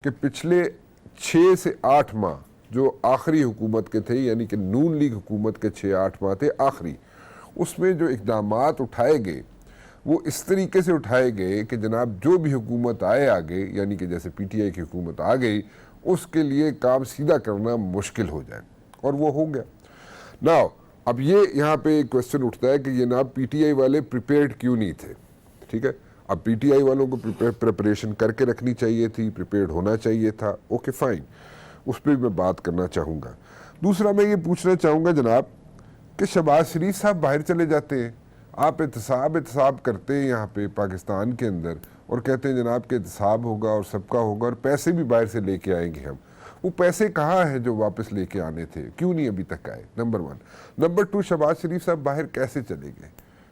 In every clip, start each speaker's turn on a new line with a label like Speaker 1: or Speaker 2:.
Speaker 1: کہ پچھلے 6 سے 8 ماہ جو آخری حکومت کے تھے، یعنی کہ نون لیگ حکومت کے 6-8 ماہ تھے آخری، اس میں جو اقدامات اٹھائے گئے وہ اس طریقے سے اٹھائے گئے کہ جناب جو بھی حکومت آئے آگے، یعنی کہ جیسے پی ٹی آئی کی حکومت آ گئی، اس کے لیے کام سیدھا کرنا مشکل ہو جائے، اور وہ ہو گیا۔ ناؤ اب یہ یہاں پہ ایک کویسچن اٹھتا ہے کہ جناب پی ٹی آئی والے پریپیئرڈ کیوں نہیں تھے؟ ٹھیک ہے، اب پی ٹی آئی والوں کو پریپریشن کر کے رکھنی چاہیے تھی، پریپیئرڈ ہونا چاہیے تھا، اوکے فائن، اس پہ میں بات کرنا چاہوں گا۔ دوسرا میں یہ پوچھنا چاہوں گا جناب کہ شہباز شریف صاحب باہر چلے جاتے ہیں، آپ احتساب کرتے ہیں یہاں پہ پاکستان کے اندر، اور کہتے ہیں جناب کہ احتساب ہوگا اور سب کا ہوگا، اور پیسے بھی باہر سے لے کے آئیں گے ہم۔ وہ پیسے کہاں ہیں جو واپس لے کے آنے تھے؟ کیوں نہیں ابھی تک آئے؟ نمبر 1۔ نمبر 2، شہباز شریف صاحب باہر کیسے چلے گئے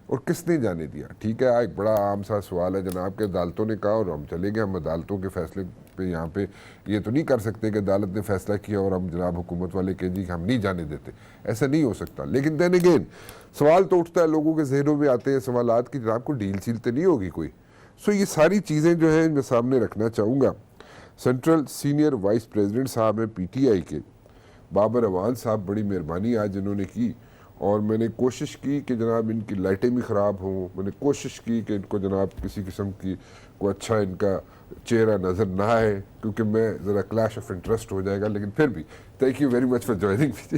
Speaker 1: اور کس نے جانے دیا؟ ٹھیک ہے، ایک بڑا عام سا سوال ہے جناب کہ عدالتوں نے کہا اور ہم چلے گئے، ہم عدالتوں کے فیصلے پہ یہاں پہ یہ تو نہیں کر سکتے کہ عدالت نے فیصلہ کیا اور ہم جناب حکومت والے کہ جی کہ ہم نہیں جانے دیتے، ایسا نہیں ہو سکتا۔ لیکن دین اگین سوال تو اٹھتا ہے، لوگوں کے ذہنوں میں آتے ہیں سوالات کی جناب کو ڈیل سیل تو نہیں ہوگی کوئی؟ سو یہ ساری چیزیں جو ہیں میں سامنے رکھنا چاہوں گا۔ سینٹرل سینئر وائس پریزیڈنٹ صاحب ہیں پی ٹی آئی کے، بابر اعوان صاحب، بڑی مہربانی آج انہوں نے کی، اور میں نے کوشش کی کہ جناب ان کی لائٹیں بھی خراب ہوں، میں نے کوشش کی کہ ان کو جناب کسی قسم کی کوئی اچھا ان کا چہرہ نظر نہ آئے، کیونکہ میں ذرا کلیش آف انٹرسٹ ہو جائے گا، لیکن پھر بھی thank you very much for joining.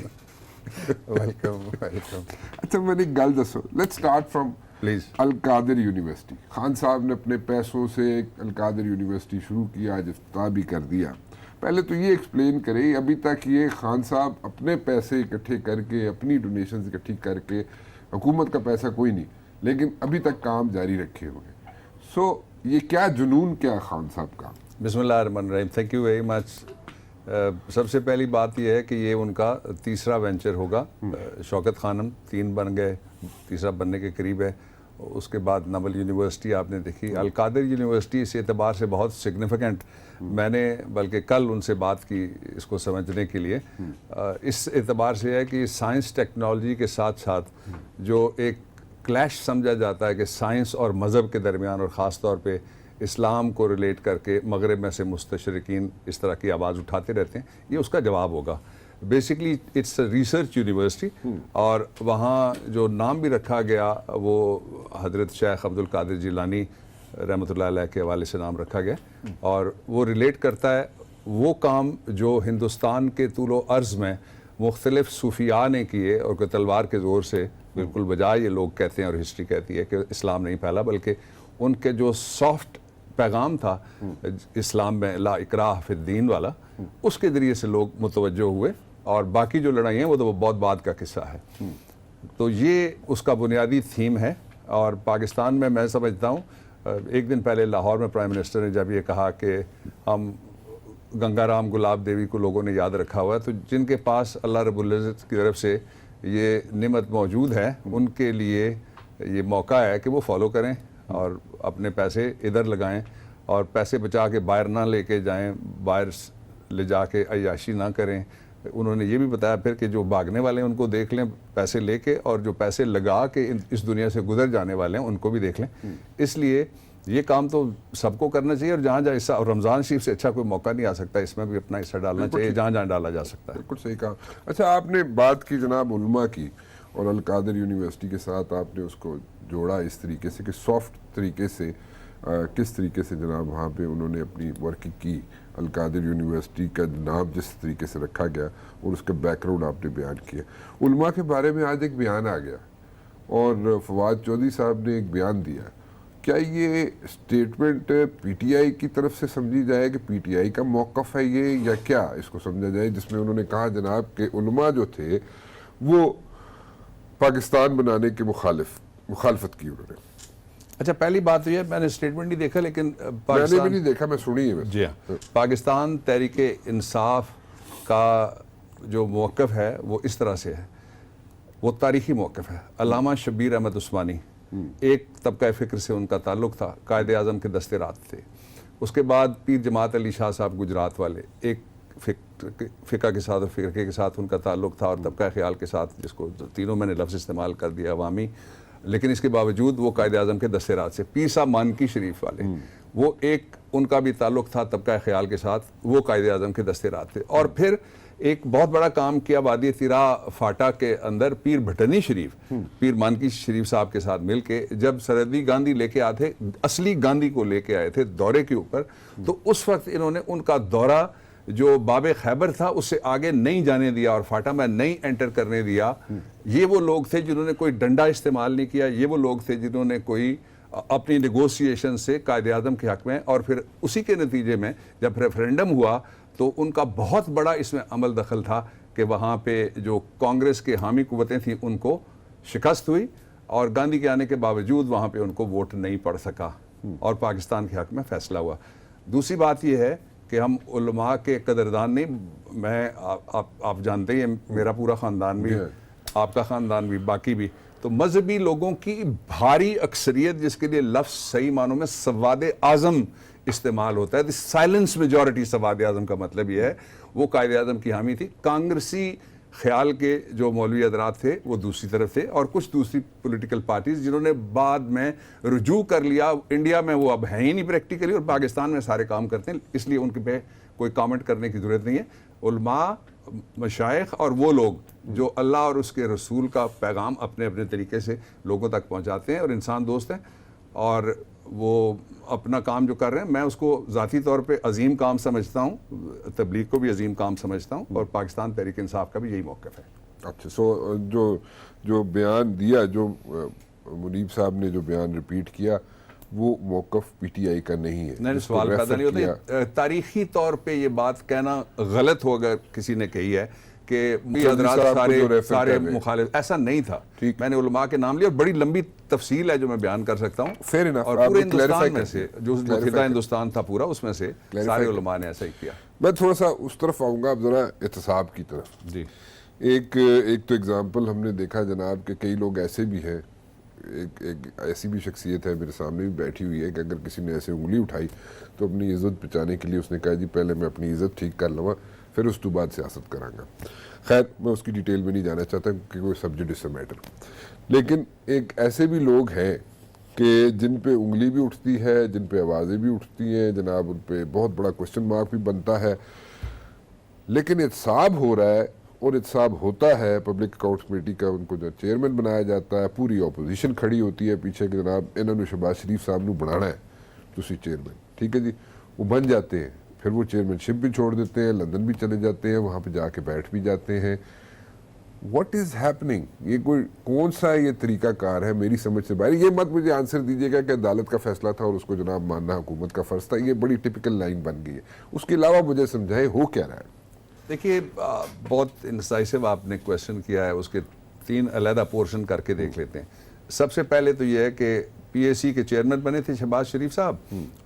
Speaker 2: Welcome.
Speaker 1: اچھا میں نے ایک گل دسو، let's start from
Speaker 2: please.
Speaker 1: Al Qadir University. Khan sahib نے اپنے پیسوں سے القادر یونیورسٹی شروع کیا، آج افتتاح بھی کر دیا۔ پہلے تو یہ ایکسپلین کریں، ابھی تک یہ خان صاحب اپنے پیسے اکٹھے کر کے، اپنی ڈونیشنز اکٹھی کر کے، حکومت کا پیسہ کوئی نہیں، لیکن ابھی تک کام جاری رکھے ہوئے، سو یہ کیا جنون کیا خان صاحب کا؟
Speaker 2: بسم اللہ الرحمن الرحیم، تھینک یو ویری مچ۔ سب سے پہلی بات یہ ہے کہ یہ ان کا تیسرا وینچر ہوگا۔ شوکت خانم 3 بن گئے، تیسرا بننے کے قریب ہے۔ اس کے بعد نول یونیورسٹی آپ نے دیکھی، القادر یونیورسٹی اس اعتبار سے بہت سگنیفیکنٹ، میں نے بلکہ کل ان سے بات کی اس کو سمجھنے کے لیے، اس اعتبار سے ہے کہ سائنس ٹیکنالوجی کے ساتھ ساتھ جو ایک کلیش سمجھا جاتا ہے کہ سائنس اور مذہب کے درمیان، اور خاص طور پہ اسلام کو ریلیٹ کر کے مغرب میں سے مستشرقین اس طرح کی آواز اٹھاتے رہتے ہیں، یہ اس کا جواب ہوگا۔ Basically it's a research university, اور وہاں جو نام بھی رکھا گیا وہ حضرت شیخ عبد القادر جیلانی رحمۃ اللہ علیہ کے حوالے سے نام رکھا گیا، اور وہ ریلیٹ کرتا ہے وہ کام جو ہندوستان کے طول و عرض میں مختلف صوفیاء نے کیے، اور کہ تلوار کے زور سے، بالکل بجائے یہ لوگ کہتے ہیں اور ہسٹری کہتی ہے کہ اسلام نہیں پھیلا، بلکہ ان کے جو سافٹ پیغام تھا اسلام میں لا اکراہ فی الدین والا، اس کے ذریعے سے لوگ متوجہ ہوئے، اور باقی جو لڑائی ہیں وہ تو بہت بعد کا قصہ ہے۔ تو یہ اس کا بنیادی تھیم ہے، اور پاکستان میں سمجھتا ہوں ایک دن پہلے لاہور میں پرائم منسٹر نے جب یہ کہا کہ ہم گنگا رام گلاب دیوی کو لوگوں نے یاد رکھا ہوا ہے، تو جن کے پاس اللہ رب العزت کی طرف سے یہ نعمت موجود ہے ان کے لیے یہ موقع ہے کہ وہ فالو کریں اور اپنے پیسے ادھر لگائیں، اور پیسے بچا کے باہر نہ لے کے جائیں، باہر لے جا کے عیاشی نہ کریں۔ انہوں نے یہ بھی بتایا پھر کہ جو بھاگنے والے ہیں ان کو دیکھ لیں پیسے لے کے، اور جو پیسے لگا کے اس دنیا سے گزر جانے والے ہیں ان کو بھی دیکھ لیں۔ اس لیے یہ کام تو سب کو کرنا چاہیے، اور جہاں حصہ، اور رمضان شریف سے اچھا کوئی موقع نہیں آ سکتا، اس میں بھی اپنا حصہ ڈالنا چاہیے جہاں جہاں ڈالا جا سکتا ہے۔
Speaker 1: بالکل صحیح کہا۔ اچھا آپ نے بات کی جناب علماء کی، اور القادر یونیورسٹی کے ساتھ آپ نے اس کو جوڑا اس طریقے سے کہ سافٹ طریقے سے کس طریقے سے جناب وہاں پہ انہوں نے اپنی ورکنگ کی، القادر یونیورسٹی کا نام جس طریقے سے رکھا گیا اور اس کا بیک گراؤنڈ آپ نے بیان کیا۔ علماء کے بارے میں آج ایک بیان آ گیا، اور فواد چودھری صاحب نے ایک بیان دیا، کیا یہ اسٹیٹمنٹ پی ٹی آئی کی طرف سے سمجھی جائے کہ پی ٹی آئی کا موقف ہے یہ، یا کیا اس کو سمجھا جائے، جس میں انہوں نے کہا جناب کہ علماء جو تھے وہ پاکستان بنانے کے مخالفت کی انہوں نے؟
Speaker 2: اچھا پہلی بات یہ ہے، میں نے اسٹیٹمنٹ نہیں دیکھا، لیکن
Speaker 1: میں نے بھی نہیں دیکھا، میں سنی ہے۔
Speaker 2: جی ہاں، پاکستان تحریک انصاف کا جو موقف ہے وہ اس طرح سے ہے، وہ تاریخی موقف ہے۔ علامہ شبیر احمد عثمانی ایک طبقہ فکر سے ان کا تعلق تھا، قائد اعظم کے دستے رات تھے۔ اس کے بعد پیر جماعت علی شاہ صاحب گجرات والے، ایک فقہ کے ساتھ اور فرقے کے ساتھ ان کا تعلق تھا، اور طبقہ خیال کے ساتھ، جس کو تینوں میں نے لفظ استعمال کر دیا عوامی، لیکن اس کے باوجود وہ قائد اعظم کے دستے رات سے۔ پیر صاحب مانکی شریف والے، وہ ایک ان کا بھی تعلق تھا طبقہ خیال کے ساتھ، وہ قائد اعظم کے دستے رات تھے. اور پھر ایک بہت بڑا کام کیا وادی تیرا فاٹا کے اندر پیر بھٹنی شریف، پیر مانکی شریف صاحب کے ساتھ مل کے جب سرحدی گاندھی لے کے آئے تھے، اصلی گاندھی کو لے کے آئے تھے دورے کے اوپر، تو اس وقت انہوں نے ان کا دورہ جو باب خیبر تھا اس سے آگے نہیں جانے دیا اور فاٹا میں نہیں انٹر کرنے دیا. یہ وہ لوگ تھے جنہوں نے کوئی ڈنڈا استعمال نہیں کیا، یہ وہ لوگ تھے جنہوں نے کوئی اپنی نیگوسیشن سے قائد اعظم کے حق میں، اور پھر اسی کے نتیجے میں جب ریفرینڈم ہوا تو ان کا بہت بڑا اس میں عمل دخل تھا کہ وہاں پہ جو کانگریس کے حامی قوتیں تھیں ان کو شکست ہوئی اور گاندھی کے آنے کے باوجود وہاں پہ ان کو ووٹ نہیں پڑ سکا اور پاکستان کے حق میں فیصلہ ہوا. دوسری بات یہ ہے کہ ہم علماء کے قدردان نہیں، میں آپ جانتے ہیں میرا پورا خاندان بھی، آپ کا خاندان بھی، باقی بھی، تو مذہبی لوگوں کی بھاری اکثریت جس کے لیے لفظ صحیح معنوں میں سواد اعظم استعمال ہوتا ہے، سائلنس میجورٹی سواد اعظم کا مطلب یہ ہے، وہ قائد اعظم کی حامی تھی. کانگریسی خیال کے جو مولوی حضرات تھے وہ دوسری طرف تھے، اور کچھ دوسری پولیٹیکل پارٹیز جنہوں نے بعد میں رجوع کر لیا. انڈیا میں وہ اب ہیں ہی نہیں پریکٹیکلی، اور پاکستان میں سارے کام کرتے ہیں، اس لیے ان پہ کوئی کامنٹ کرنے کی ضرورت نہیں ہے. علماء، مشائخ اور وہ لوگ جو اللہ اور اس کے رسول کا پیغام اپنے اپنے طریقے سے لوگوں تک پہنچاتے ہیں اور انسان دوست ہیں، اور وہ اپنا کام جو کر رہے ہیں، میں اس کو ذاتی طور پہ عظیم کام سمجھتا ہوں، تبلیغ کو بھی عظیم کام سمجھتا ہوں، اور پاکستان تحریک انصاف کا بھی یہی موقف ہے.
Speaker 1: اچھا، سو جو بیان دیا، جو منیب صاحب نے جو بیان ریپیٹ کیا، وہ موقف پی ٹی آئی کا نہیں ہے.
Speaker 2: نہیں، سوال پیدا نہیں ہوتا. تاریخی طور پہ یہ بات کہنا غلط ہو اگر کسی نے کہی ہے کہ حضرات سارے مخالف، ایسا نہیں تھا. میں نے علماء کے نام لیا، اور بڑی لمبی تفصیل ہے جو میں بیان کر سکتا ہوں، اور پورے ہندوستان میں سے جو متحدہ ہندوستان تھا پورا، اس میں سے سارے علماء نے ایسا ہی کیا.
Speaker 1: میں تھوڑا سا اس طرف آؤں گا، اب ذرا احتساب کی طرف.
Speaker 2: جی،
Speaker 1: ایک تو اگزامپل ہم نے دیکھا جناب کہ کئی لوگ ایسے بھی ہیں، ایک ایسی بھی شخصیت ہے میرے سامنے بھی بیٹھی ہوئی ہے کہ اگر کسی نے ایسے انگلی اٹھائی تو اپنی عزت بچانے کے لیے اس نے کہا جی پہلے میں اپنی عزت ٹھیک کر لوں پھر اس تو بعد سیاست کراں گا. خیر میں اس کی ڈیٹیل میں نہیں جانا چاہتا کہ کوئی سبجیکٹ اس سے میٹر، لیکن ایک ایسے بھی لوگ ہیں کہ جن پہ انگلی بھی اٹھتی ہے، جن پہ آوازیں بھی اٹھتی ہیں جناب، ان پہ بہت بڑا کوسچن مارک بھی بنتا ہے، لیکن احتساب ہو رہا ہے اور احتساب ہوتا ہے. پبلک اکاؤنٹس کمیٹی کا ان کو جو چیئرمین بنایا جاتا ہے، پوری اپوزیشن کھڑی ہوتی ہے پیچھے کہ جناب انہوں نے شہباز شریف صاحب نو بنانا ہے تسی چیئرمین، ٹھیک ہے جی. وہ بن جاتے ہیں، پھر وہ چیئرمین شپ بھی چھوڑ دیتے ہیں، لندن بھی چلے جاتے ہیں، وہاں پہ جا کے بیٹھ بھی جاتے ہیں. What is happening? یہ کوئی کون سا یہ طریقہ کار ہے؟ میری سمجھ سے باہر. یہ مت مجھے آنسر دیجیے گا کہ عدالت کا فیصلہ تھا اور اس کو جناب ماننا حکومت کا فرض تھا، یہ بڑی ٹپیکل لائن بن گئی ہے. اس کے علاوہ مجھے سمجھائے ہو کیا رہا ہے.
Speaker 2: دیکھیے بہت انسائسو آپ نے کویشچن کیا ہے، اس کے 3 علیحدہ پورشن کر کے دیکھ لیتے ہیں. سب سے پہلے تو یہ ہے کہ پی اے سی کے چیئرمین بنے تھے شہباز شریف صاحب.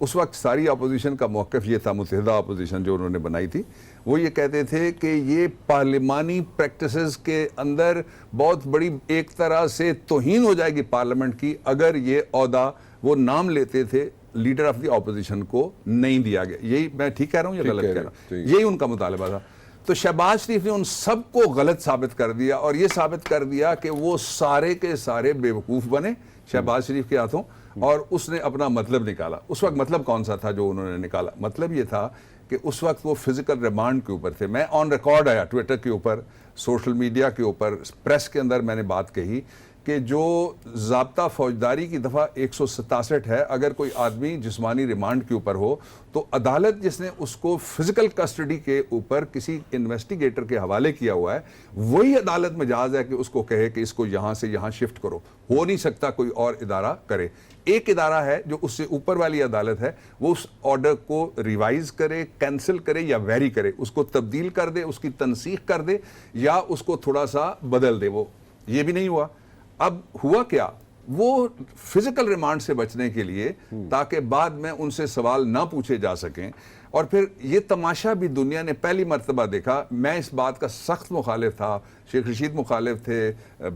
Speaker 2: اس وقت ساری اپوزیشن کا موقف یہ تھا، متحدہ اپوزیشن جو انہوں نے بنائی تھی، وہ یہ کہتے تھے کہ یہ پارلیمانی پریکٹسز کے اندر بہت بڑی ایک طرح سے توہین ہو جائے گی پارلیمنٹ کی اگر یہ عہدہ وہ نام لیتے تھے لیڈر آف دی اپوزیشن کو نہیں دیا گیا. یہی میں ٹھیک کہہ رہا ہوں یا غلط کہہ رہا ہوں؟ یہی ان کا مطالبہ تھا. تو شہباز شریف نے ان سب کو غلط ثابت کر دیا، اور یہ ثابت کر دیا کہ وہ سارے کے سارے بیوقوف بنے شہباز شریف کے ہاتھوں، اور اس نے اپنا مطلب نکالا. اس وقت مطلب کون سا تھا جو انہوں نے نکالا؟ مطلب یہ تھا کہ اس وقت وہ فزیکل ریمانڈ کے اوپر تھے. میں آن ریکارڈ آیا ٹویٹر کے اوپر، سوشل میڈیا کے اوپر، پریس کے اندر میں نے بات کہی کہ جو ضابطہ فوجداری کی دفعہ 167 ہے، اگر کوئی آدمی جسمانی ریمانڈ کے اوپر ہو تو عدالت جس نے اس کو فزیکل کسٹڈی کے اوپر کسی انویسٹیگیٹر کے حوالے کیا ہوا ہے، وہی عدالت مجاز ہے کہ اس کو کہے کہ اس کو یہاں سے یہاں شفٹ کرو. ہو نہیں سکتا کوئی اور ادارہ کرے. ایک ادارہ ہے جو اس سے اوپر والی عدالت ہے، وہ اس آرڈر کو ریوائز کرے، کینسل کرے یا ویری کرے، اس کو تبدیل کر دے، اس کی تنسیخ کر دے، یا اس کو تھوڑا سا بدل دے. وہ یہ بھی نہیں ہوا. اب ہوا کیا؟ وہ فزیکل ریمانڈ سے بچنے کے لیے تاکہ بعد میں ان سے سوال نہ پوچھے جا سکیں. اور پھر یہ تماشا بھی دنیا نے پہلی مرتبہ دیکھا. میں اس بات کا سخت مخالف تھا، شیخ رشید مخالف تھے،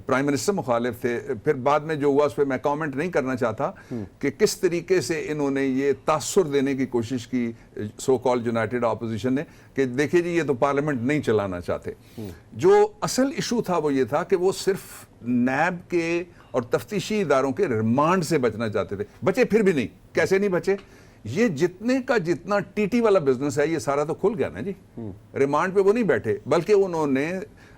Speaker 2: پرائم منسٹر مخالف تھے. پھر بعد میں جو ہوا اس پہ میں کامنٹ نہیں کرنا چاہتا کہ کس طریقے سے انہوں نے یہ تاثر دینے کی کوشش کی سو کال یونائٹڈ اپوزیشن نے کہ دیکھیے جی یہ تو پارلیمنٹ نہیں چلانا چاہتے. جو اصل ایشو تھا وہ یہ تھا کہ وہ صرف نیب کے اور تفتیشی اداروں کے ریمانڈ سے بچنا چاہتے تھے. بچے پھر بھی نہیں. کیسے نہیں بچے؟ یہ جتنے کا جتنا ٹی ٹی والا بزنس ہے یہ سارا تو کھل گیا نا جی. ریمانڈ پہ وہ نہیں بیٹھے بلکہ انہوں نے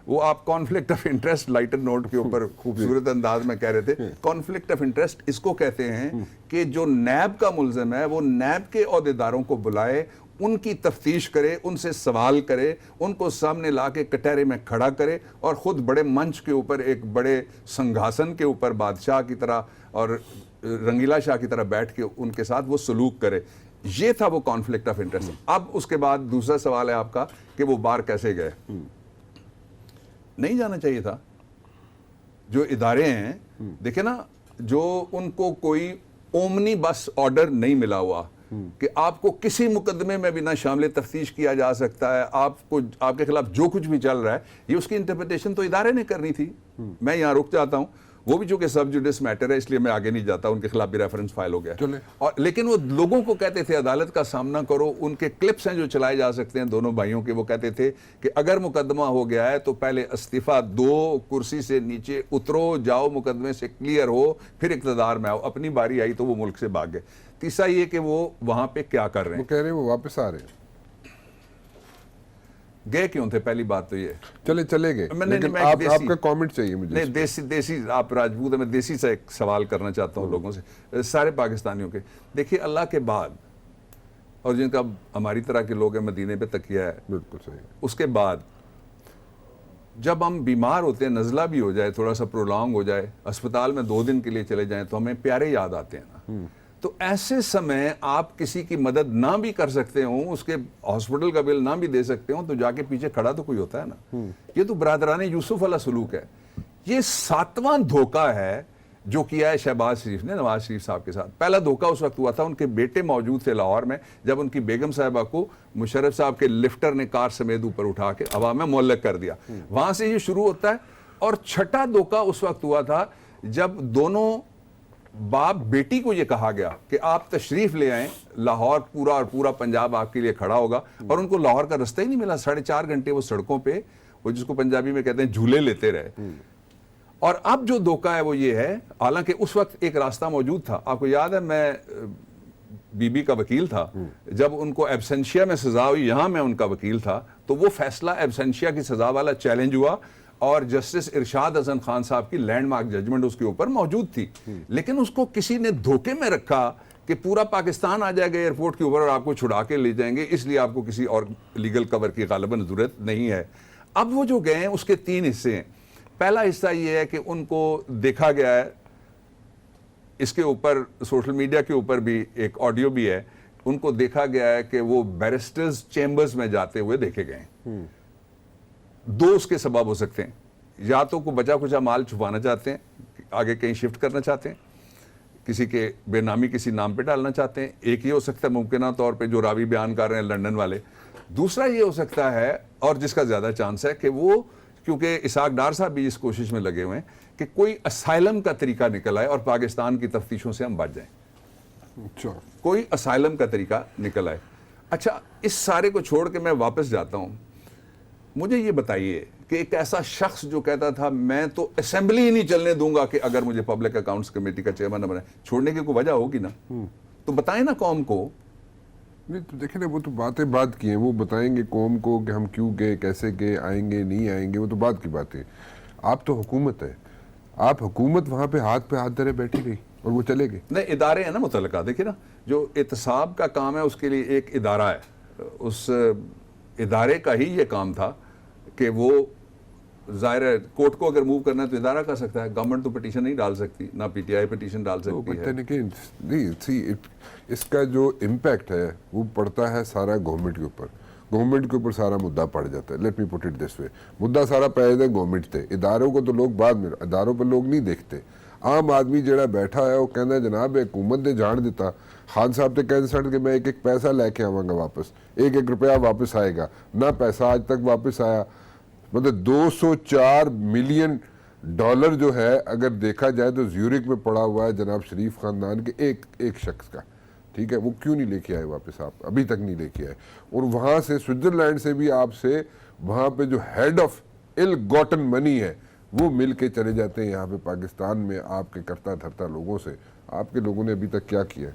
Speaker 2: وہ آپ conflict of interest lighter note کے اوپر خوبصورت انداز میں کہہ رہے تھے. کانفلکٹ آف انٹرسٹ اس کو کہتے ہیں کہ جو نیب کا ملزم ہے وہ نیب کے عہدیداروں کو بلائے, ان کی تفتیش کرے, ان سے سوال کرے, ان کو سامنے لا کے کٹہرے میں کھڑا کرے اور خود بڑے منچ کے اوپر ایک بڑے سنگھاسن کے اوپر بادشاہ کی طرح اور رنگیلا شاہ کی طرح بیٹھ کے ان کے ساتھ وہ سلوک کرے. یہ تھا وہ کانفلکٹ آف انٹرسٹ. اب اس کے بعد دوسرا سوال ہے آپ کا کہ وہ باہر کیسے گئے. نہیں جانا چاہیے تھا. جو ادارے ہیں دیکھیں نا, جو ان کو کوئی اومنی بس آرڈر نہیں ملا ہوا کہ آپ کو کسی مقدمے میں بھی نہ شامل تفتیش کیا جا سکتا ہے, آپ کے خلاف جو کچھ بھی چل رہا ہے, یہ اس کی انٹرپریٹیشن تو ادارے نے کرنی تھی. میں یہاں رک جاتا ہوں, وہ بھی چونکہ سب جوڈس میٹر ہے اس لیے میں آگے نہیں جاتا, ان کے خلاف بھی ریفرنس فائل ہو گیا. اور لیکن وہ لوگوں کو کہتے تھے عدالت کا سامنا کرو. ان کے کلپس ہیں جو چلائے جا سکتے ہیں دونوں بھائیوں کے, وہ کہتے تھے کہ اگر مقدمہ ہو گیا ہے تو پہلے استعفیٰ دو, کرسی سے نیچے اترو, جاؤ مقدمے سے کلیئر ہو, پھر اقتدار میں آؤ. اپنی باری آئی تو وہ ملک سے بھاگ گئے. تیسرا یہ کہ وہ وہاں پہ کیا کر رہے ہیں,
Speaker 1: وہ کہہ رہے ہیں وہ واپس آ رہے ہیں.
Speaker 2: گئے کیوں تھے؟ پہلی بات تو یہ
Speaker 1: چلے گئے, لیکن آپ کا کامنٹ چاہیے مجھے.
Speaker 2: نہیں, دیسی آپ راجپوت ہیں, میں دیسی سے ایک سوال کرنا چاہتا ہوں لوگوں سے, سارے پاکستانیوں کے. دیکھیے اللہ کے بعد, اور جن کا ہماری طرح کے لوگ ہیں مدینے پہ تکیہ ہے,
Speaker 1: بالکل صحیح,
Speaker 2: اس کے بعد جب ہم بیمار ہوتے ہیں, نزلہ بھی ہو جائے, تھوڑا سا پرولونگ ہو جائے, اسپتال میں 2 دن کے لیے چلے جائیں تو ہمیں پیارے یاد آتے ہیں نا. تو ایسے سمے آپ کسی کی مدد نہ بھی کر سکتے ہوں, اس کے ہاسپٹل کا بل نہ بھی دے سکتے ہوں, تو جا کے پیچھے کھڑا تو کوئی ہوتا ہے نا. یہ تو برادران یوسف والا سلوک ہے. یہ 7واں دھوکہ ہے جو کیا ہے شہباز شریف نے نواز شریف صاحب کے ساتھ. پہلا دھوکہ اس وقت ہوا تھا, ان کے بیٹے موجود تھے لاہور میں, جب ان کی بیگم صاحبہ کو مشرف صاحب کے لفٹر نے کار سمیت اوپر اٹھا کے ہوا میں معلق کر دیا. وہاں سے یہ شروع ہوتا ہے. اور چھٹا دھوکہ اس وقت ہوا تھا جب دونوں باپ بیٹی کو یہ کہا گیا کہ آپ تشریف لے آئیں, لاہور پورا اور پورا پنجاب آپ کے لیے کھڑا ہوگا, اور ان کو لاہور کا رستہ ہی نہیں ملا. 4.5 گھنٹے وہ سڑکوں پہ, وہ جس کو پنجابی میں کہتے ہیں جھولے لیتے رہے. اور اب جو دھوکہ ہے وہ یہ ہے, حالانکہ اس وقت ایک راستہ موجود تھا. آپ کو یاد ہے میں بی بی کا وکیل تھا, جب ان کو ایبسنشیا میں سزا ہوئی, یہاں میں ان کا وکیل تھا, تو وہ فیصلہ ایبسنشیا کی سزا والا چیلنج ہوا, اور جسٹس ارشاد حسن خان صاحب کی لینڈ مارک ججمنٹ اس کے اوپر موجود تھی. لیکن اس کو کسی نے دھوکے میں رکھا کہ پورا پاکستان آ جائے گا ایئرپورٹ کے اوپر اور آپ کو چھڑا کے لے جائیں گے, اس لیے آپ کو کسی اور لیگل کور کی غالباً ضرورت نہیں ہے. اب وہ جو گئے ہیں اس کے 3 حصے ہیں. پہلا حصہ یہ ہے کہ ان کو دیکھا گیا ہے, اس کے اوپر سوشل میڈیا کے اوپر بھی ایک آڈیو بھی ہے, ان کو دیکھا گیا ہے کہ وہ بیرسٹرز چیمبرز میں جاتے ہوئے دیکھے گئے ہیں. 2 اس کے سبب ہو سکتے ہیں, یا تو کو بچا کچا مال چھپانا چاہتے ہیں, آگے کہیں شفٹ کرنا چاہتے ہیں, کسی کے بے نامی کسی نام پہ ڈالنا چاہتے ہیں. ایک یہ ہو سکتا ہے ممکنہ طور پہ جو راوی بیان کر رہے ہیں لنڈن والے. دوسرا یہ ہو سکتا ہے, اور جس کا زیادہ چانس ہے, کہ وہ کیونکہ اسحاق ڈار صاحب بھی اس کوشش میں لگے ہوئے ہیں کہ کوئی اسائلم کا طریقہ نکل آئے اور پاکستان کی تفتیشوں سے ہم بچ جائیں. کوئی اسائلم کا طریقہ نکل آئے. اچھا, اس سارے کو چھوڑ کے میں واپس جاتا ہوں. مجھے یہ بتائیے کہ ایک ایسا شخص جو کہتا تھا میں تو اسمبلی ہی نہیں چلنے دوں گا کہ اگر مجھے پبلک اکاؤنٹس کمیٹی کا چیئرمین نہ بنائے, چھوڑنے کی کوئی وجہ ہوگی نا, تو بتائیں نا قوم کو.
Speaker 1: نہیں تو دیکھیں نا, وہ تو باتیں بات کی ہیں, وہ بتائیں گے قوم کو کہ ہم کیوں گئے, کیسے گئے, آئیں گے نہیں آئیں گے, وہ تو بات کی باتیں. آپ تو حکومت ہے, آپ حکومت وہاں پہ ہاتھ دھرے بیٹھی رہی اور وہ چلے گئے.
Speaker 2: نہیں, ادارے ہیں نا متعلقہ. دیکھیں نا, جو احتساب کا کام ہے اس کے لیے ایک ادارہ ہے, اس ادارے کا ہی یہ کام تھا کہ وہ ظاہر ہے کورٹ کو اگر موو کرنا ہے تو ادارہ کر سکتا ہے, گورنمنٹ تو پٹیشن نہیں ڈال سکتی, نہ پی ٹی آئی پٹیشن ڈال سکتی ہے.
Speaker 1: نہیں, اس کا جو امپیکٹ ہے وہ پڑتا ہے سارا گورنمنٹ کے اوپر. گورنمنٹ کے اوپر سارا مدعا پڑ جاتا ہے. Let me put it this وے, مدعا سارا پہلے گورنمنٹ تے, اداروں کو تو لوگ بعد میں, اداروں پر لوگ نہیں دیکھتے. عام آدمی جڑا بیٹھا ہے وہ کہنا ہے جناب حکومت نے جان دیتا, خان صاحب نے کہہ سٹ کہ میں 1 پیسہ لے کے آواں گا واپس, 1 روپیہ واپس آئے گا, نہ پیسہ آج تک واپس آیا. مطلب 204 ملین ڈالر جو ہے اگر دیکھا جائے تو زیورک میں پڑا ہوا ہے جناب شریف خاندان کے ایک شخص کا. ٹھیک ہے, وہ کیوں نہیں لے کے آئے واپس, آپ ابھی تک نہیں لے کے آئے. اور وہاں سے سوئٹزرلینڈ سے بھی آپ سے وہاں پہ جو ہیڈ آف ال گوٹن منی ہے وہ مل کے چلے جاتے ہیں یہاں پہ پاکستان میں آپ کے کرتا دھرتا لوگوں سے. آپ کے لوگوں نے ابھی تک کیا کیا ہے؟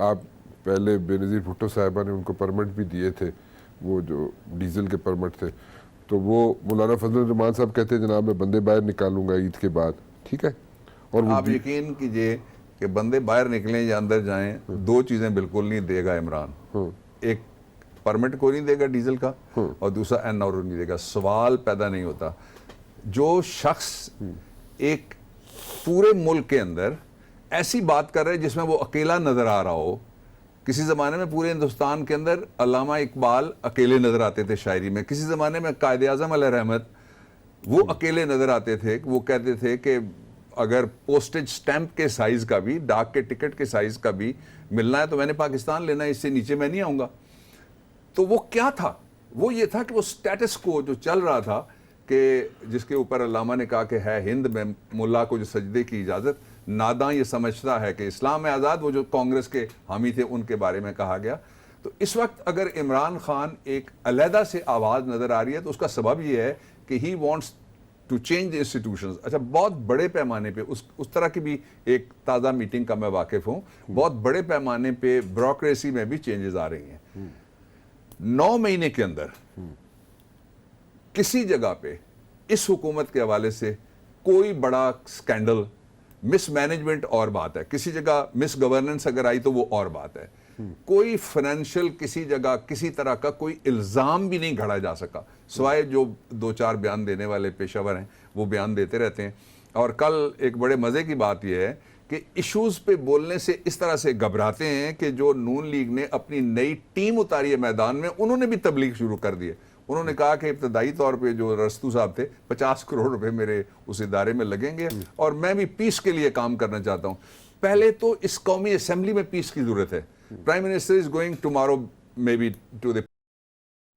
Speaker 1: آپ پہلے بے نظیر بھٹو صاحبہ نے ان کو پرمٹ بھی دیے تھے، وہ جو ڈیزل کے پرمٹ تھے، تو وہ مولانا فضل الرحمان صاحب کہتے ہیں جناب میں بندے باہر نکالوں گا عید کے بعد، ٹھیک ہے. اور وہ
Speaker 2: آپ یقین کیجئے کہ بندے باہر نکلیں یا اندر جائیں، دو چیزیں بالکل نہیں دے گا عمران. ایک پرمٹ کو نہیں دے گا ڈیزل کا، اور دوسرا این آر او نہیں دے گا. سوال پیدا نہیں ہوتا. جو شخص ایک پورے ملک کے اندر ایسی بات کر رہے جس میں وہ اکیلا نظر آ رہا ہو. کسی زمانے میں پورے ہندوستان کے اندر علامہ اقبال اکیلے نظر آتے تھے شاعری میں. کسی زمانے میں قائد اعظم علیہ رحمت وہ اکیلے نظر آتے تھے. وہ کہتے تھے کہ اگر پوسٹیج سٹیمپ کے سائز کا بھی، ڈاک کے ٹکٹ کے سائز کا بھی ملنا ہے تو میں نے پاکستان لینا ہے، اس سے نیچے میں نہیں آؤں گا. تو وہ کیا تھا؟ وہ یہ تھا کہ وہ سٹیٹس کو جو چل رہا تھا، کہ جس کے اوپر علامہ نے کہا کہ ہے ہند میں ملا کو جو سجدے کی اجازت، ناداں یہ سمجھتا ہے کہ اسلام میں آزاد. وہ جو کانگریس کے حامی تھے ان کے بارے میں کہا گیا. تو اس وقت اگر عمران خان ایک علیحدہ سے آواز نظر آ رہی ہے تو اس کا سبب یہ ہے کہ he wants to change the institutions. اچھا، بہت بڑے پیمانے پہ اس طرح کی بھی ایک تازہ میٹنگ کا میں واقف ہوں. بہت بڑے پیمانے پہ بیوروکریسی میں بھی چینجز آ رہی ہیں. 9 مہینے کے اندر کسی جگہ پہ اس حکومت کے حوالے سے کوئی بڑا سکینڈل، مس مینجمنٹ اور بات ہے، کسی جگہ مس گورننس اگر آئی تو وہ اور بات ہے. کوئی فائنینشیل کسی جگہ کسی طرح کا کوئی الزام بھی نہیں گھڑا جا سکا، سوائے جو 2-4 بیان دینے والے پیشہ ور ہیں وہ بیان دیتے رہتے ہیں. اور کل ایک بڑے مزے کی بات یہ ہے کہ ایشوز پہ بولنے سے اس طرح سے گھبراتے ہیں کہ جو نون لیگ نے اپنی نئی ٹیم اتاری ہے میدان میں، انہوں نے بھی تبلیغ شروع کر دی ہے. انہوں نے کہا کہ ابتدائی طور پہ جو رستو صاحب تھے 50 کروڑ روپے میرے اس ادارے میں لگیں گے اور میں بھی پیس کے لیے کام کرنا چاہتا ہوں. پہلے تو اس قومی اسمبلی میں پیس کی ضرورت ہے. Prime minister is going tomorrow may be to the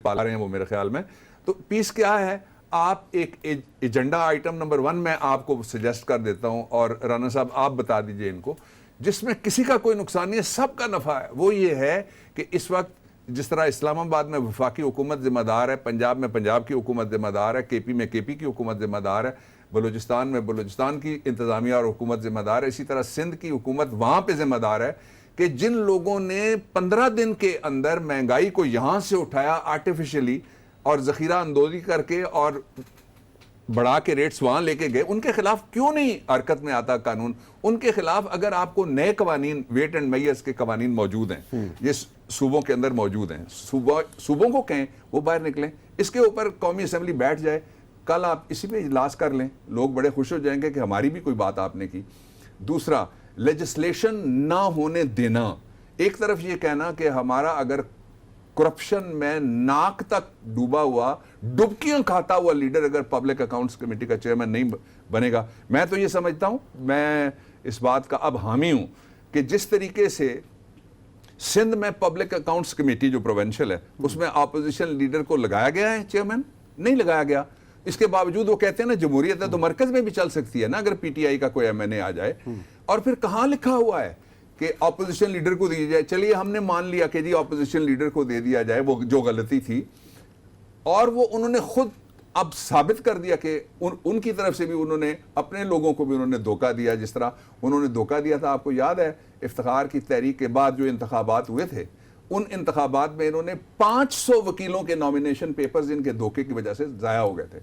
Speaker 2: پالا رہے ہیں وہ میرے خیال میں. تو پیس کیا ہے؟ آپ ایک ایجنڈا آئٹم نمبر 1 میں آپ کو سجیسٹ کر دیتا ہوں، اور رانا صاحب آپ بتا دیجئے ان کو، جس میں کسی کا کوئی نقصان نہیں ہے، سب کا نفع ہے. وہ یہ ہے کہ اس وقت جس طرح اسلام آباد میں وفاقی حکومت ذمہ دار ہے، پنجاب میں پنجاب کی حکومت ذمہ دار ہے، کے پی میں کے پی کی حکومت ذمہ دار ہے، بلوچستان میں بلوچستان کی انتظامیہ اور حکومت ذمہ دار ہے، اسی طرح سندھ کی حکومت وہاں پہ ذمہ دار ہے کہ جن لوگوں نے 15 دن کے اندر مہنگائی کو یہاں سے اٹھایا آرٹیفیشلی اور ذخیرہ اندوزی کر کے اور بڑھا کے ریٹس وہاں لے کے گئے، ان کے خلاف کیوں نہیں حرکت میں آتا قانون؟ ان کے خلاف اگر آپ کو نئے قوانین، ویٹ اینڈ میئرس کے قوانین موجود ہیں، یہ صوبوں کے اندر موجود ہیں، صوبوں کو کہیں وہ باہر نکلیں، اس کے اوپر قومی اسمبلی بیٹھ جائے. کل آپ اسی پہ اجلاس کر لیں، لوگ بڑے خوش ہو جائیں گے کہ ہماری بھی کوئی بات آپ نے کی. دوسرا، لیجسلیشن نہ ہونے دینا. ایک طرف یہ کہنا کہ ہمارا اگر کرپشن میں ناک تک ڈوبا ہوا، ڈبکیاں کھاتا ہوا لیڈر اگر پبلک اکاؤنٹس کمیٹی کا چیئرمین نہیں بنے گا، میں تو یہ سمجھتا ہوں، میں اس بات کا اب حامی ہوں کہ جس طریقے سے سندھ میں پبلک اکاؤنٹس کمیٹی جو پروونشل ہے اس میں اپوزیشن لیڈر کو لگایا گیا ہے چیئرمین، نہیں لگایا گیا. اس کے باوجود وہ کہتے ہیں نا جمہوریت ہے تو مرکز میں بھی چل سکتی ہے نا اگر پی ٹی آئی کا کوئی ایم این اے آ جائے. اور پھر کہاں لکھا ہوا ہے کہ اپوزیشن لیڈر کو دی جائے؟ چلیے ہم نے مان لیا کہ جی اپوزیشن لیڈر کو دے دیا جائے، وہ جو غلطی تھی، اور وہ انہوں نے خود اب ثابت کر دیا کہ ان کی طرف سے بھی انہوں نے اپنے لوگوں کو بھی انہوں نے دھوکہ دیا. جس طرح انہوں نے دھوکہ دیا تھا، آپ کو یاد ہے افتخار کی تحریک کے بعد جو انتخابات ہوئے تھے، ان انتخابات میں انہوں نے 500 وکیلوں کے نامینیشن پیپرز ان کے دھوکے کی وجہ سے ضائع ہو گئے تھے.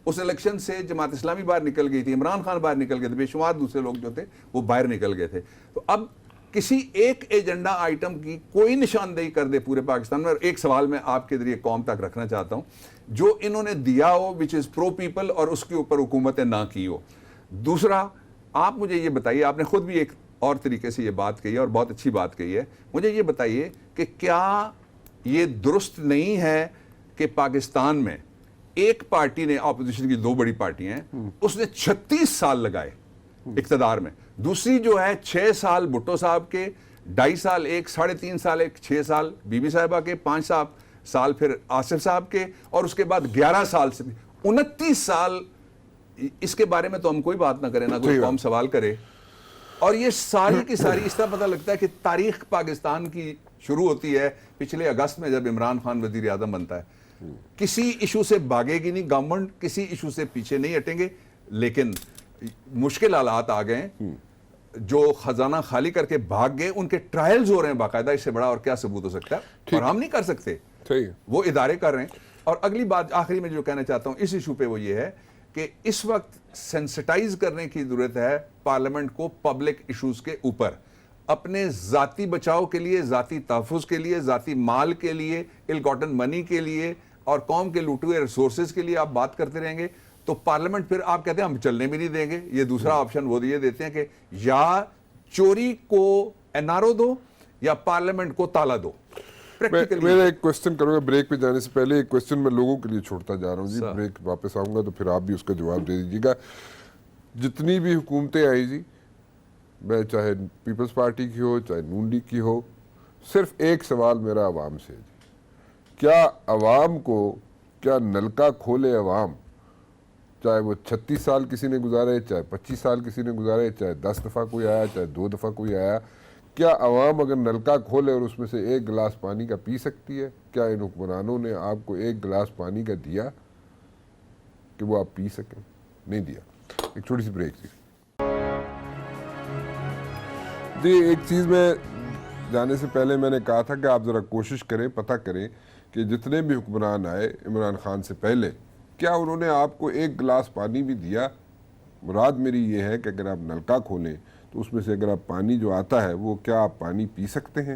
Speaker 2: اس الیکشن سے جماعت اسلامی باہر نکل گئی تھی، عمران خان باہر نکل گئے تھے، بے شمار دوسرے لوگ جو تھے وہ باہر نکل گئے تھے. تو اب کسی ایک ایجنڈا آئٹم کی کوئی نشاندہی کر دے پورے پاکستان میں. اور ایک سوال میں آپ کے ذریعے قوم تک رکھنا چاہتا ہوں، جو انہوں نے دیا ہو وچ از پرو پیپل اور اس کے اوپر حکومتیں نہ کی ہو. دوسرا، آپ مجھے یہ بتائیے، آپ نے خود بھی ایک اور طریقے سے یہ بات کہی ہے اور بہت اچھی بات کہی ہے، مجھے یہ بتائیے کہ کیا یہ درست نہیں ہے کہ پاکستان میں ایک پارٹی نے، اپوزیشن کی 2 بڑی پارٹیاں ہیں، اس نے 36 سال لگائے اقتدار میں، دوسری جو ہے 6 سال بھٹو صاحب کے، 2.5 سال ایک، 3.5 سال ایک، 6 سال بی بی صاحبہ کے، 5 سال پھر آصف صاحب کے، اور اس کے بعد 11 سال سے 29 سال. اس کے بارے میں تو ہم کوئی بات نہ کریں، نہ کوئی قوم سوال کرے. اور یہ ساری کی ساری اس طرح پتہ لگتا ہے کہ تاریخ پاکستان کی شروع ہوتی ہے پچھلے اگست میں جب عمران خان وزیر اعظم بنتا ہے. کسی ایشو سے بھاگے گی نہیں گورنمنٹ، کسی ایشو سے پیچھے نہیں ہٹیں گے، لیکن مشکل حالات آ گئے ہیں. جو خزانہ خالی کر کے بھاگ گئے ان کے ٹرائلز ہو رہے ہیں باقاعدہ، اس سے بڑا اور کیا ثبوت ہو سکتا ہے؟ اور ہم نہیں کر سکتے،
Speaker 1: صحیح،
Speaker 2: وہ ادارے کر رہے ہیں۔ اور اگلی بات آخری میں جو کہنا چاہتا ہوں اس ایشو پہ وہ یہ ہے کہ اس وقت سینسٹائز کرنے کی ضرورت ہے پارلیمنٹ کو پبلک ایشوز کے اوپر، اپنے ذاتی بچاؤ کے لیے، ذاتی تحفظ کے لیے، ذاتی مال کے لیے، ال گاٹن منی کے لیے اور قوم کے لوٹے ہوئے ریسورسز کے لیے آپ بات کرتے رہیں گے تو پارلیمنٹ پھر آپ کہتے ہیں ہم چلنے بھی نہیں دیں گے۔ یہ دوسرا آپشن وہ یہ دیتے ہیں کہ یا چوری کو این آر او دو یا پارلیمنٹ کو تالا دو۔
Speaker 1: میں ایک کوسچن کروں گا بریک پہ جانے سے پہلے، ایک کوسچن میں لوگوں کے لیے چھوڑتا جا رہا ہوں جی، بریک واپس آؤں گا تو پھر آپ بھی اس کا جواب دے دیجیے گا۔ جتنی بھی حکومتیں آئی جی، میں چاہے پیپلز پارٹی کی ہو چاہے نون لیگ کی ہو، صرف ایک سوال میرا عوام سے ہے جی، کیا عوام کو، کیا نلکا کھولے عوام، چاہے وہ 36 سال کسی نے گزارے، چاہے 25 سال کسی نے گزارے، چاہے 10 دفعہ کوئی آیا، چاہے 2 دفعہ کوئی آیا، کیا عوام اگر نلکا کھولے اور اس میں سے ایک گلاس پانی کا پی سکتی ہے؟ کیا ان حکمرانوں نے آپ کو ایک گلاس پانی کا دیا کہ وہ آپ پی سکیں؟ نہیں دیا۔ ایک چھوٹی سی بریک تھی جی۔ ایک چیز میں جانے سے پہلے میں نے کہا تھا کہ آپ ذرا کوشش کریں، پتہ کریں کہ جتنے بھی حکمران آئے عمران خان سے پہلے، کیا انہوں نے آپ کو ایک گلاس پانی بھی دیا؟ مراد میری یہ ہے کہ اگر آپ نلکا کھولیں تو اس میں سے اگر آپ پانی جو آتا ہے وہ کیا آپ پانی پی سکتے ہیں؟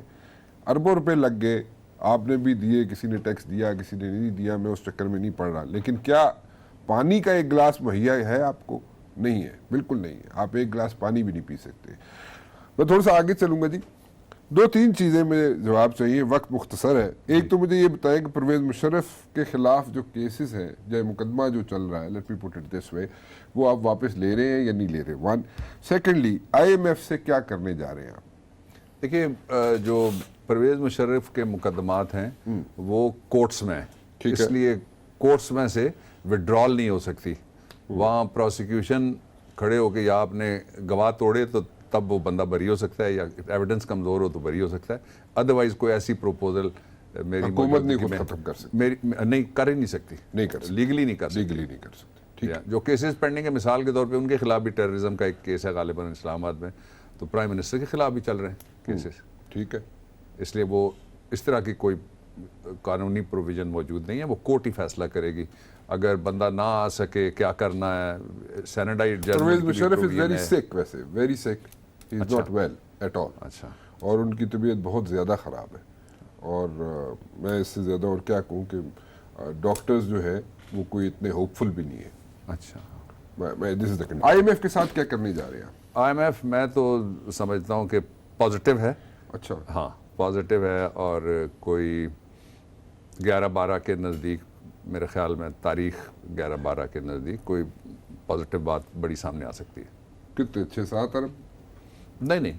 Speaker 1: اربوں روپے لگ گئے، آپ نے بھی دیے، کسی نے ٹیکس دیا، کسی نے نہیں دیا، میں اس چکر میں نہیں پڑ رہا، لیکن کیا پانی کا ایک گلاس مہیا ہے آپ کو؟ نہیں ہے، بالکل نہیں ہے، آپ ایک گلاس پانی بھی نہیں پی سکتے۔ میں تھوڑا سا آگے چلوں گا جی، 2-3 چیزیں مجھے جواب چاہیے، وقت مختصر ہے۔ ایک تو مجھے یہ بتائیں کہ پرویز مشرف کے خلاف جو کیسز ہیں، جو مقدمہ جو چل رہا ہے، let me put it this وے، وہ آپ واپس لے رہے ہیں یا نہیں لے رہے؟ 1 سیکنڈلی آئی ایم ایف سے کیا کرنے جا رہے ہیں آپ؟
Speaker 2: دیکھیے جو پرویز مشرف کے مقدمات ہیں وہ کورٹس میں ہیں، اس لیے کورٹس میں سے وڈرال نہیں ہو سکتی۔ وہاں پروسیکیوشن کھڑے ہو کے یا آپ نے گواہ توڑے تو تب وہ بندہ بری ہو سکتا ہے، یا ایویڈنس کمزور ہو تو بری ہو سکتا ہے، ادروائز کوئی ایسی پروپوزل میری
Speaker 1: حکومت نہیں خود ختم کر سکتی،
Speaker 2: نہیں کر ہی نہیں سکتی،
Speaker 1: نہیں کر سکتی،
Speaker 2: لیگلی نہیں کر
Speaker 1: سکتی۔
Speaker 2: جو کیسز پینڈنگ ہے، مثال کے طور پہ ان کے خلاف بھی ٹیررزم کا ایک کیس ہے غالباً اسلام آباد میں، تو پرائم منسٹر کے خلاف بھی چل رہے ہیں کیسز،
Speaker 1: ٹھیک ہے،
Speaker 2: اس لیے وہ اس طرح کی کوئی قانونی پروویژن موجود نہیں ہے، وہ کورٹ ہی فیصلہ کرے گی۔ اگر بندہ نہ آ سکے کیا کرنا ہے، سینیٹائزڈ جج۔
Speaker 1: پرویز مشرف از ویری سک، ویسے very sick, he is not well at all,
Speaker 2: اچھا،
Speaker 1: اور ان کی طبیعت بہت زیادہ خراب ہے، اور میں اس سے زیادہ اور کیا کہوں کہ ڈاکٹرز جو ہے وہ کوئی اتنے ہوپ فل بھی نہیں ہے۔
Speaker 2: اچھا،
Speaker 1: this is the condition. I M F کے ساتھ کیا کرنے جا رہے ہیں؟
Speaker 2: آئی ایم ایف میں تو سمجھتا ہوں کہ پازیٹیو ہے،
Speaker 1: اچھا،
Speaker 2: ہاں پازیٹیو ہے، اور کوئی 11-12 کے نزدیک میرے خیال میں، تاریخ 11-12 کے نزدیک کوئی پازیٹیو بات بڑی سامنے آ سکتی ہے۔
Speaker 1: کتنے 6-7 ارب؟
Speaker 2: نہیں،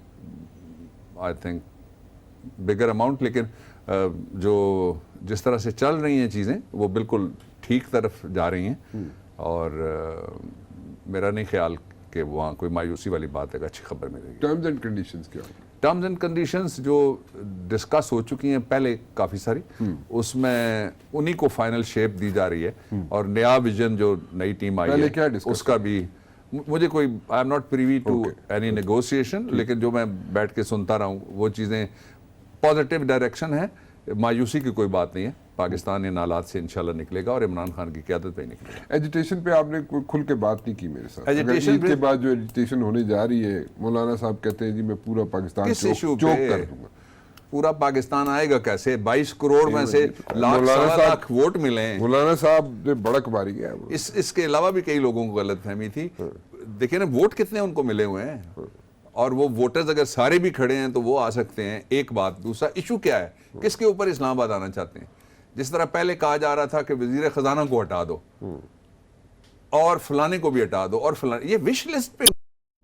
Speaker 2: آئی تھنک بگر اماؤنٹ، لیکن جو جس طرح سے چل رہی ہیں چیزیں وہ بالکل ٹھیک طرف جا رہی ہیں، اور میرا نہیں خیال کہ وہاں کوئی مایوسی والی بات ہے کہ اچھی خبر ملے گی۔
Speaker 1: ٹرمز اینڈ کنڈیشنز کیا؟
Speaker 2: ٹرمز اینڈ کنڈیشنز جو ڈسکس ہو چکی ہیں پہلے کافی ساری، اس میں انہی کو فائنل شیپ دی جا رہی ہے، اور نیا ویژن جو نئی ٹیم آئی ہے اس کا بھی مجھے کوئی I am not privy to any negotiation, لیکن جو میں بیٹھ کے سنتا رہا ہوں وہ چیزیں پازیٹیو ڈائریکشن ہے، مایوسی کی کوئی بات نہیں ہے۔ پاکستان ان حالات سے انشاءاللہ نکلے گا اور عمران خان کی قیادت پہ ہی نکلے گا۔
Speaker 1: ایجیٹیشن پہ آپ نے کوئی کھل کے بات نہیں کی میرے ساتھ۔ ایجیٹیشن کے بعد جو ایجیٹیشن ہونے جا رہی ہے، مولانا صاحب کہتے ہیں جی میں پورا پاکستان چوک کر دوں گا۔
Speaker 2: پورا پاکستان آئے گا کیسے؟ 22 کروڑ میں سے لاکھ ووٹ ملے ہیں۔
Speaker 1: مولانا صاحب نے بڑک ماری ہے۔
Speaker 2: اس کے علاوہ بھی کئی لوگوں کو غلط فہمی تھی۔ دیکھیں نا ووٹ کتنے ان کو ملے ہوئے ہیں، اور وہ ووٹرز اگر سارے بھی کھڑے ہیں تو وہ آ سکتے ہیں۔ ایک بات، دوسرا ایشو کیا ہے، کس کے اوپر اسلام آباد آنا چاہتے ہیں؟ جس طرح پہلے کہا جا رہا تھا کہ وزیر خزانہ کو ہٹا دو اور فلانے کو بھی ہٹا دو اور فلانے، یہ وش لسٹ پہ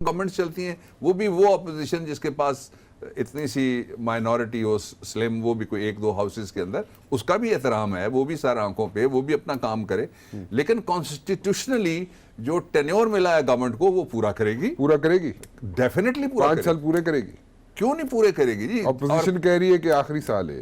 Speaker 2: گورنمنٹ چلتی ہیں، وہ بھی وہ اپوزیشن جس کے پاس اتنی سی مائنورٹی ہو سلم، وہ بھی کوئی 1-2 ہاؤسز کے اندر، اس کا بھی احترام ہے، وہ بھی سر آنکھوں پہ، وہ بھی اپنا کام کرے، لیکن کانسٹیٹیوشنلی جو ٹینیور ملا ہے گورنمنٹ کو وہ پورا کرے گی ڈیفینیٹلی پورا
Speaker 1: 5 سال پورے کرے گی۔
Speaker 2: کیوں نہیں پورے کرے گی جی؟
Speaker 1: اپوزیشن کہہ رہی ہے کہ آخری سال ہے،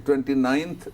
Speaker 2: 29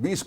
Speaker 2: 20